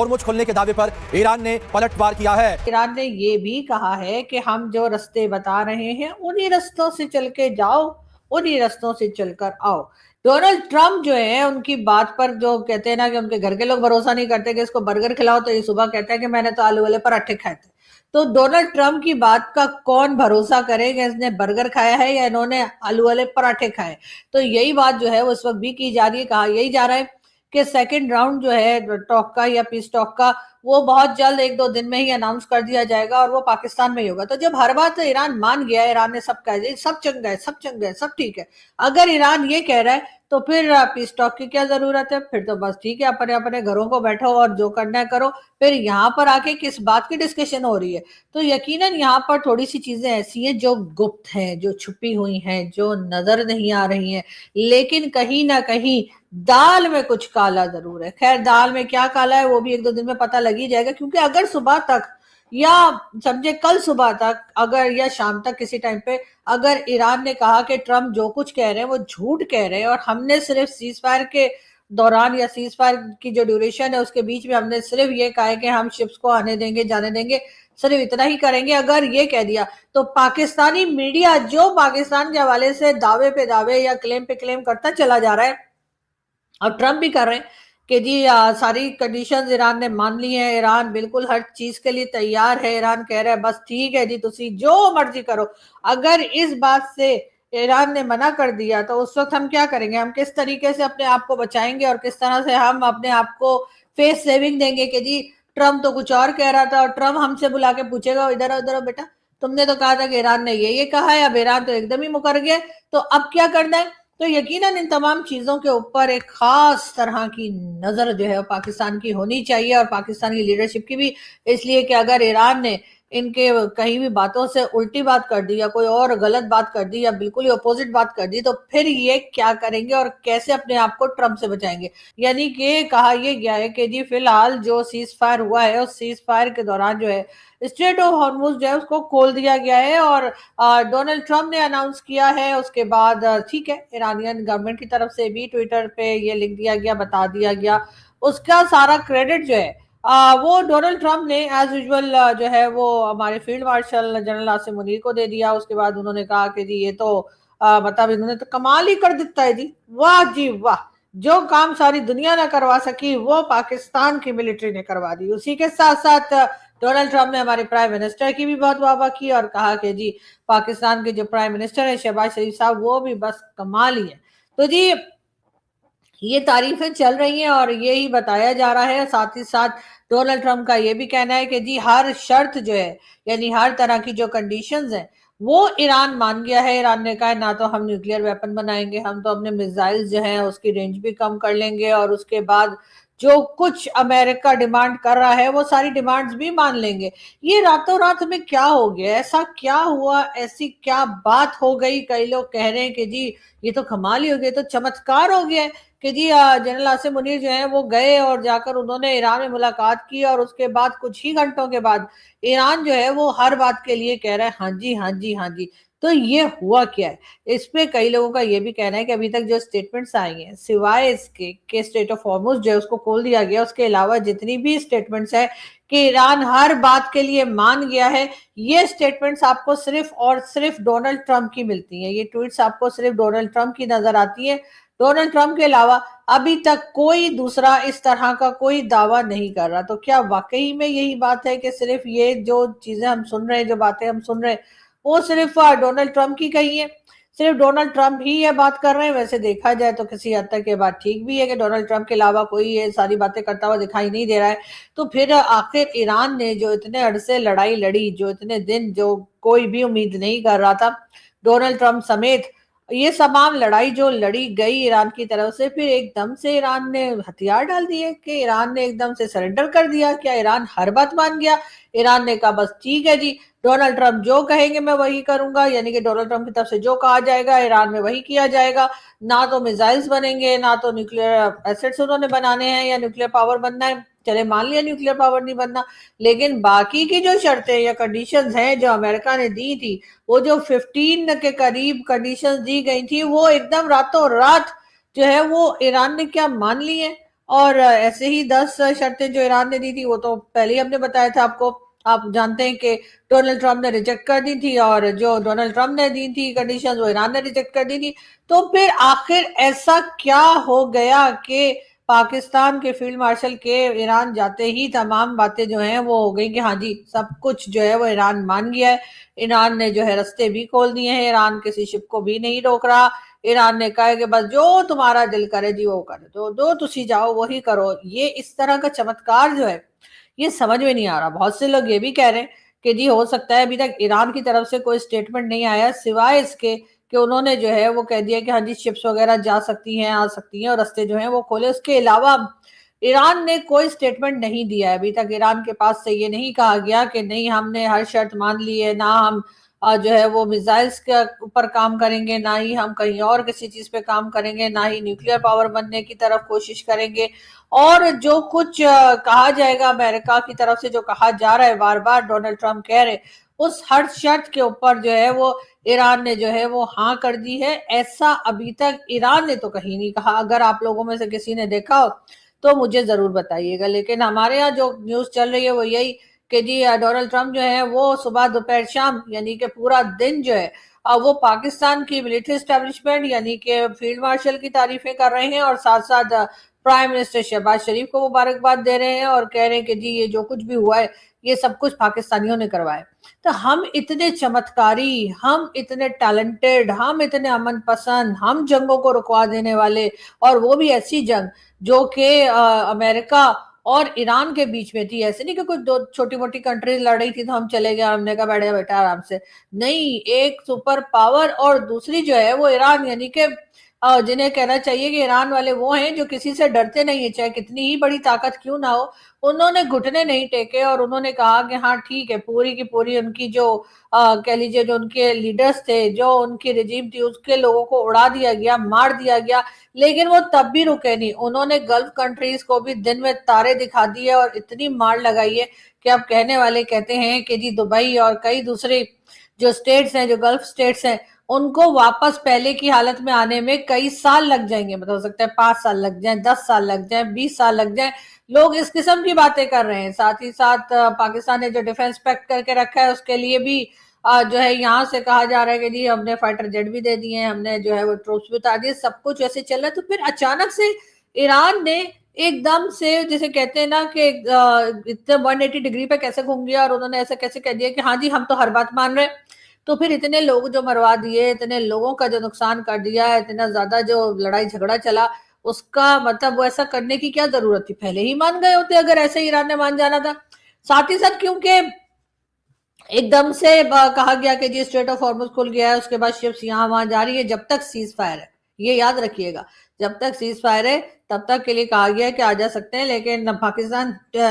Hormuz खोलने के दावे पर ईरान ने पलटवार किया है। ईरान ने ये भी कहा है कि हम जो रास्ते बता रहे हैं उन्हीं रास्तों से चल के जाओ, उन्हीं रास्तों से चलकर आओ। डोनाल्ड ट्रंप जो है उनकी बात पर जो कहते हैं ना कि उनके घर के लोग भरोसा नहीं करते कि इसको बर्गर खिलाओ, तो ये सुबह कहता है कि मैंने तो आलू वाले पराठे खाए थे। तो डोनाल्ड ट्रंप की बात का कौन भरोसा करेगा, इसने बर्गर खाया है या इन्होंने आलू वाले पराठे खाए। तो यही बात जो है उस वक्त भी की जा रही है। कहा यही जा रहा है कि सेकंड राउंड जो है टॉक का या पीस टॉक का वो बहुत जल्द 1-2 दिन में ही अनाउंस कर दिया जाएगा और वो पाकिस्तान में ही होगा। तो जब हर बात ईरान मान गया, ईरान ने सब कह दिया सब चंगा है, सब चंगा है, सब ठीक है, अगर ईरान ये कह रहा है तो फिर पीस टॉक की क्या जरूरत है। फिर तो बस ठीक है, अपने अपने घरों को बैठो और जो करना है करो। फिर यहाँ पर आके किस बात की डिस्कशन हो रही है। तो यकीनन यहाँ पर थोड़ी सी चीजें ऐसी हैं जो गुप्त हैं, जो छुपी हुई हैं, जो नजर नहीं आ रही हैं, लेकिन कहीं ना कहीं दाल में कुछ काला जरूर है। खैर दाल में क्या काला है वो भी 1-2 दिन में पता लग ही जाएगा, क्योंकि अगर सुबह तक या समझे कल सुबह तक अगर या शाम तक किसी टाइम पे अगर ईरान ने कहा कि ट्रम्प जो कुछ कह रहे हैं वो झूठ कह रहे हैं और हमने सिर्फ सीज फायर के दौरान या सीज फायर की जो ड्यूरेशन है उसके बीच में हमने सिर्फ ये कहा है कि हम शिप्स को आने देंगे, जाने देंगे, सिर्फ इतना ही करेंगे, अगर ये कह दिया तो पाकिस्तानी मीडिया जो पाकिस्तान के हवाले से दावे पे दावे या क्लेम पे क्लेम करता चला जा रहा है और ट्रम्प भी कर रहे हैं कि जी सारी कंडीशंस ईरान ने मान ली हैं, ईरान बिल्कुल हर चीज के लिए तैयार है, ईरान कह रहा है बस ठीक है जी तुसी जो मर्जी करो। अगर इस बात से ईरान ने मना कर दिया तो उस वक्त हम क्या करेंगे, हम किस तरीके से अपने आप को बचाएंगे और किस तरह से हम अपने आप को फेस सेविंग देंगे कि जी ट्रम्प तो कुछ और कह रहा था और ट्रम्प हमसे बुला के पूछेगा इधर उधर बेटा तुमने तो कहा था कि ईरान ने ये कहा है, अब ईरान तो एकदम ही मुकर गया, तो अब क्या करना है। तो यकीनन इन तमाम चीजों के ऊपर एक खास तरह की नजर जो है पाकिस्तान की होनी चाहिए और पाकिस्तान की लीडरशिप की भी, इसलिए कि अगर ईरान ने इनके कहीं भी बातों से उल्टी बात कर दी या कोई और गलत बात कर दी या बिल्कुल ही अपोजिट बात कर दी तो फिर ये क्या करेंगे और कैसे अपने आप को ट्रम्प से बचाएंगे। यानी कि कहा यह गया है कि जी फिलहाल जो सीज फायर हुआ है उस सीज फायर के दौरान जो है स्ट्रेट ऑफ हॉर्मुज जो है उसको खोल दिया गया है और डोनाल्ड ट्रम्प ने अनाउंस किया है। उसके बाद ठीक है ईरानियन गवर्नमेंट की तरफ से भी ट्विटर पे ये लिख दिया गया, बता दिया गया, उसका सारा क्रेडिट जो है वो डोनाल्ड ट्रम्प ने एज यूजुअल जो है वो हमारे field marshal general Asim Munir को दे दिया। उसके बाद उन्होंने कहा कि जी ये तो मतलब इन्होंने तो कमाल ही कर देता है जी, वाह जी वाह, जो काम सारी दुनिया ने करवा सकी वो पाकिस्तान की मिलिट्री ने करवा दी। उसी के साथ साथ डोनाल्ड ट्रम्प ने हमारे प्राइम मिनिस्टर की भी बहुत वाहवाही की और कहा कि जी पाकिस्तान के जो प्राइम मिनिस्टर है शहबाज शरीफ साहब वो भी बस कमाल ही है। तो जी ये तारीफें चल रही हैं और ये ही बताया जा रहा है। साथ ही साथ डोनाल्ड ट्रम्प का ये भी कहना है कि जी हर शर्त जो है यानी हर तरह की जो कंडीशंस हैं वो ईरान मान गया है। ईरान ने कहा है ना तो हम न्यूक्लियर वेपन बनाएंगे, हम तो अपने मिसाइल्स जो हैं उसकी रेंज भी कम कर लेंगे और उसके बाद जो कुछ अमेरिका डिमांड कर रहा है वो सारी डिमांड्स भी मान लेंगे। ये रातों रात में क्या हो गया, ऐसा क्या हुआ, ऐसी क्या बात हो गई। कई लोग कह रहे हैं कि जी ये तो कमाल ही हो गया, तो चमत्कार हो गया है कि जी जनरल आसिम मुनीर जो है वो गए और जाकर उन्होंने ईरान में मुलाकात की और उसके बाद कुछ ही घंटों के बाद ईरान जो है वो हर बात के लिए कह रहा है हाँ जी हाँ जी हाँ जी। तो ये हुआ क्या है, इस पे कई लोगों का ये भी कहना है कि अभी तक जो स्टेटमेंट्स आई हैं सिवाय इसके कि स्टेट ऑफ हॉर्मुज जो है उसको खोल दिया गया, उसके अलावा जितनी भी स्टेटमेंट्स है कि ईरान हर बात के लिए मान गया है, ये स्टेटमेंट्स आपको सिर्फ और सिर्फ डोनाल्ड ट्रंप की मिलती हैं। ये ट्वीट्स आपको सिर्फ डोनाल्ड ट्रंप की नजर आती है। डोनाल्ड ट्रंप के अलावा अभी तक कोई दूसरा इस तरह का कोई दावा नहीं कर रहा। तो क्या वाकई में यही बात है कि सिर्फ ये जो चीजें हम सुन रहे हैं, जो बातें हम सुन रहे हैं वो सिर्फ डोनाल्ड ट्रंप की कही है, सिर्फ डोनाल्ड ट्रंप ही ये बात कर रहे हैं। वैसे देखा जाए तो किसी हद तक ये बात ठीक भी है कि डोनाल्ड ट्रंप के अलावा कोई ये सारी बातें करता हुआ दिखाई नहीं दे रहा है। तो फिर आखिर ईरान ने जो इतने अरसे लड़ाई लड़ी, जो इतने दिन जो कोई भी उम्मीद नहीं कर रहा था डोनाल्ड ट्रंप समेत, ये तमाम लड़ाई जो लड़ी गई ईरान की तरफ से, फिर एकदम से ईरान ने हथियार डाल दिए कि ईरान ने एकदम से सरेंडर कर दिया। क्या ईरान हर बात मान गया? ईरान ने कहा बस ठीक है जी डोनाल्ड ट्रंप जो कहेंगे मैं वही करूंगा, यानी कि डोनाल्ड ट्रंप की तरफ से जो कहा जाएगा ईरान में वही किया जाएगा। ना तो मिसाइल्स बनेंगे, ना तो न्यूक्लियर एसेट्स उन्होंने बनाने हैं या न्यूक्लियर पावर बनना है। चले मान लिया न्यूक्लियर पावर नहीं बनना, लेकिन बाकी की जो शर्तें या कंडीशंस हैं जो अमेरिका ने दी थी, वो जो 15 के करीब कंडीशंस दी गई थी वो एकदम रातों रात जो है वो ईरान ने क्या मान ली है। और ऐसे ही 10 शर्तें जो ईरान ने दी थी वो तो पहले ही हमने बताया था आपको। आप जानते हैं कि डोनाल्ड ट्रंप ने रिजेक्ट कर दी थी, और जो डोनाल्ड ट्रंप ने दी थी कंडीशंस वो ईरान ने रिजेक्ट कर दी थी। तो फिर आखिर ऐसा क्या हो गया कि पाकिस्तान के फील्ड मार्शल के ईरान जाते ही तमाम बातें जो हैं वो हो गई कि हाँ जी सब कुछ जो है वो ईरान मान गया है। ईरान ने जो है रास्ते भी खोल दिए हैं, ईरान किसी शिप को भी नहीं रोक रहा। ईरान ने कहा है कि बस जो तुम्हारा दिल करे जी वो करे, तो दो तुसी जाओ वही करो। ये इस तरह का चमत्कार जो है ये समझ में नहीं आ रहा। बहुत से लोग ये भी कह रहे हैं कि जी हो सकता है अभी तक ईरान की तरफ से कोई स्टेटमेंट नहीं आया सिवाय इसके कि उन्होंने जो है वो कह दिया कि हाँ जी शिप्स वगैरह जा सकती हैं, आ सकती हैं और रास्ते जो हैं वो खोले। उसके अलावा ईरान ने कोई स्टेटमेंट नहीं दिया है अभी तक। ईरान के पास से ये नहीं कहा गया कि नहीं हमने हर शर्त मान ली है, ना हम जो है वो मिसाइल्स के ऊपर काम करेंगे, ना ही हम कहीं और किसी चीज पे काम करेंगे, ना ही न्यूक्लियर पावर बनने की तरफ कोशिश करेंगे। और जो कुछ कहा जाएगा अमेरिका की तरफ से, जो कहा जा रहा है बार बार डोनाल्ड ट्रंप कह रहे, उस हर शर्त के ऊपर जो है वो ईरान ने जो है वो हाँ कर दी है। ऐसा अभी तक ईरान ने तो कहीं नहीं कहा। अगर आप लोगों में से किसी ने देखा हो तो मुझे जरूर बताइएगा। लेकिन हमारे यहाँ जो न्यूज चल रही है वो यही कि जी डोनाल्ड ट्रंप जो है वो सुबह दोपहर शाम यानी कि पूरा दिन जो है वो पाकिस्तान की मिलिट्री एस्टेब्लिशमेंट यानी कि फील्ड मार्शल की तारीफें कर रहे हैं, और साथ साथ प्राइम मिनिस्टर शहबाज शरीफ को मुबारकबाद दे रहे हैं और कह रहे हैं कि जी ये जो कुछ भी हुआ है ये सब कुछ पाकिस्तानियों ने करवाया। तो हम इतने चमत्कारी, हम इतने टैलेंटेड, हम इतने अमन पसंद, हम जंगों को रुकवा देने वाले, और वो भी ऐसी जंग जो कि अमेरिका और ईरान के बीच में थी। ऐसे नहीं कि कुछ दो छोटी मोटी कंट्रीज लड़ रही थी तो हम चले गए, हमने कहा बैठे बेटा आराम से। नहीं, एक सुपर पावर और दूसरी जो है वो ईरान, यानी कि जिन्हें कहना चाहिए कि ईरान वाले वो हैं जो किसी से डरते नहीं है, चाहे कितनी ही बड़ी ताकत क्यों ना हो। उन्होंने घुटने नहीं टेके और उन्होंने कहा कि हाँ ठीक है, पूरी की पूरी उनकी जो कह लीजिए जो उनके लीडर्स थे, जो उनकी रिजीम थी, उसके लोगों को उड़ा दिया गया, मार दिया गया। लेकिन वो तब भी रुके नहीं। उन्होंने गल्फ कंट्रीज को भी दिन में तारे दिखा दिए और इतनी मार लगाई है कि अब कहने वाले कहते हैं कि जी दुबई और कई दूसरे जो स्टेट्स हैं, जो गल्फ स्टेट्स हैं, उनको वापस पहले की हालत में आने में कई साल लग जाएंगे। मतलब हो सकता है 5 साल लग जाए, 10 साल लग जाए, 20 साल लग जाए। लोग इस किस्म की बातें कर रहे हैं। साथ ही साथ पाकिस्तान ने जो डिफेंस पैक्ट करके रखा है उसके लिए भी जो है यहाँ से कहा जा रहा है कि जी हमने फाइटर जेट भी दे दिए हैं, हमने जो है वो ट्रूप्स भी उतार दिए। सब कुछ ऐसे चल रहा है। तो फिर अचानक से ईरान ने एकदम से, जैसे कहते हैं ना कि इतने 180 डिग्री पे कैसे घूम गया और उन्होंने ऐसा कैसे कह दिया कि हाँ जी हम तो हर बात मान रहे हैं। तो फिर इतने लोग जो मरवा दिए, इतने लोगों का जो नुकसान कर दिया, इतना ज्यादा जो लड़ाई झगड़ा चला, उसका मतलब वो ऐसा करने की क्या जरूरत थी? पहले ही मान गए होते अगर ऐसे ईरान ने मान जाना था। साथ ही साथ क्योंकि एकदम से कहा गया कि जी स्ट्रेट ऑफ हॉर्मुज खुल गया है, उसके बाद शिप्स यहाँ वहां जा रही है, जब तक सीज फायर है, ये याद रखिएगा, जब तक सीज फायर है तब तक के लिए कहा गया है कि आ जा सकते हैं। लेकिन पाकिस्तान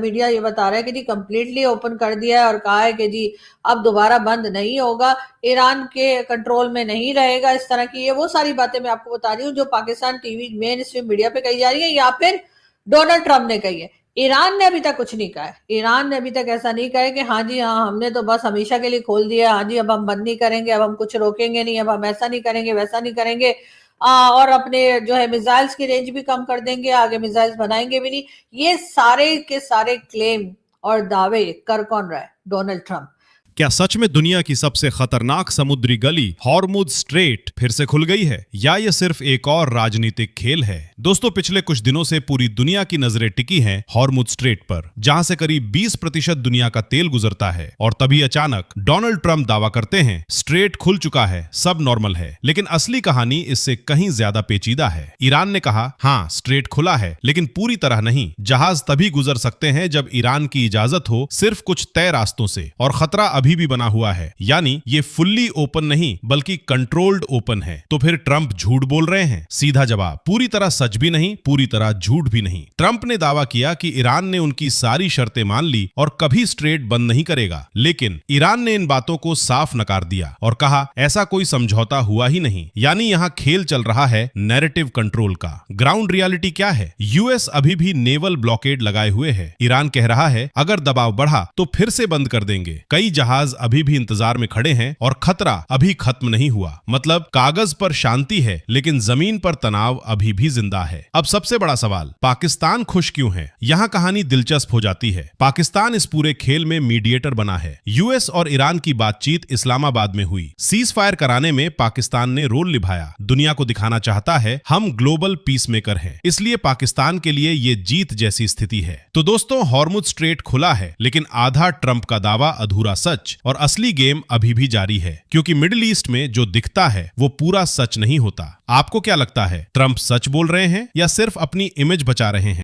मीडिया ये बता रहा है कि जी कंप्लीटली ओपन कर दिया है और कहा है कि जी अब दोबारा बंद नहीं होगा, ईरान के कंट्रोल में नहीं रहेगा। इस तरह की ये वो सारी बातें मैं आपको बता रही हूँ जो Pakistan TV main stream media पे कही जा रही है या फिर डोनाल्ड ट्रंप ने कही है। ईरान ने अभी तक कुछ नहीं कहा है। ईरान ने अभी तक ऐसा नहीं कहा है कि हाँ जी हाँ हमने तो बस हमेशा के लिए खोल दिया, हाँ जी अब हम बंद नहीं करेंगे, अब हम कुछ रोकेंगे नहीं, अब हम ऐसा नहीं करेंगे, वैसा नहीं करेंगे, और अपने जो है मिसाइल्स की रेंज भी कम कर देंगे, आगे मिसाइल्स बनाएंगे भी नहीं। ये सारे के सारे क्लेम और दावे कर कौन रहा है? Donald Trump. क्या सच में दुनिया की सबसे खतरनाक समुद्री गली हॉर्मुज स्ट्रेट फिर से खुल गई है, या ये सिर्फ एक और राजनीतिक खेल है? दोस्तों, पिछले कुछ दिनों से पूरी दुनिया की नजरें टिकी हैं हॉर्मुज स्ट्रेट पर, जहां से करीब 20% दुनिया का तेल गुजरता है। और तभी अचानक डोनाल्ड ट्रंप दावा करते हैं स्ट्रेट खुल चुका है, सब नॉर्मल है। लेकिन असली कहानी इससे कहीं ज्यादा पेचीदा है। ईरान ने कहा हाँ स्ट्रेट खुला है, लेकिन पूरी तरह नहीं। जहाज तभी गुजर सकते हैं जब ईरान की इजाजत हो, सिर्फ कुछ तय रास्तों से, और खतरा अभी भी बना हुआ है। यानी ये फुल्ली ओपन नहीं बल्कि कंट्रोल्ड ओपन है। तो फिर ट्रंप झूठ बोल रहे हैं? सीधा जवाब, पूरी तरह सच भी नहीं, पूरी तरह झूठ भी नहीं। ट्रंप ने दावा किया कि ईरान ने उनकी सारी शर्तें मान ली और कभी स्ट्रेट बंद नहीं करेगा। लेकिन ईरान ने इन बातों को साफ नकार दिया और कहा ऐसा कोई समझौता हुआ ही नहीं। यानी यहाँ खेल चल रहा है नैरेटिव कंट्रोल का। ग्राउंड रियलिटी क्या है? यूएस अभी भी नेवल ब्लॉकेड लगाए हुए है। ईरान कह रहा है अगर दबाव बढ़ा तो फिर से बंद कर देंगे। कई जहाज जहाज अभी भी इंतजार में खड़े हैं और खतरा अभी खत्म नहीं हुआ। मतलब कागज पर शांति है लेकिन जमीन पर तनाव अभी भी जिंदा है। अब सबसे बड़ा सवाल, पाकिस्तान खुश क्यों है? यहाँ कहानी दिलचस्प हो जाती है। पाकिस्तान इस पूरे खेल में मीडिएटर बना है। यूएस और ईरान की बातचीत इस्लामाबाद में हुई। सीज फायर कराने में पाकिस्तान ने रोल निभाया। दुनिया को दिखाना चाहता है हम ग्लोबल पीस मेकर हैं, इसलिए पाकिस्तान के लिए ये जीत जैसी स्थिति है। तो दोस्तों, हॉर्मुज स्ट्रेट खुला है लेकिन आधा ट्रंप का दावा अधूरा सच, और असली गेम अभी भी जारी है, क्योंकि मिडिल ईस्ट में जो दिखता है वो पूरा सच नहीं होता। आपको क्या लगता है, ट्रंप सच बोल रहे हैं या सिर्फ अपनी इमेज बचा रहे हैं?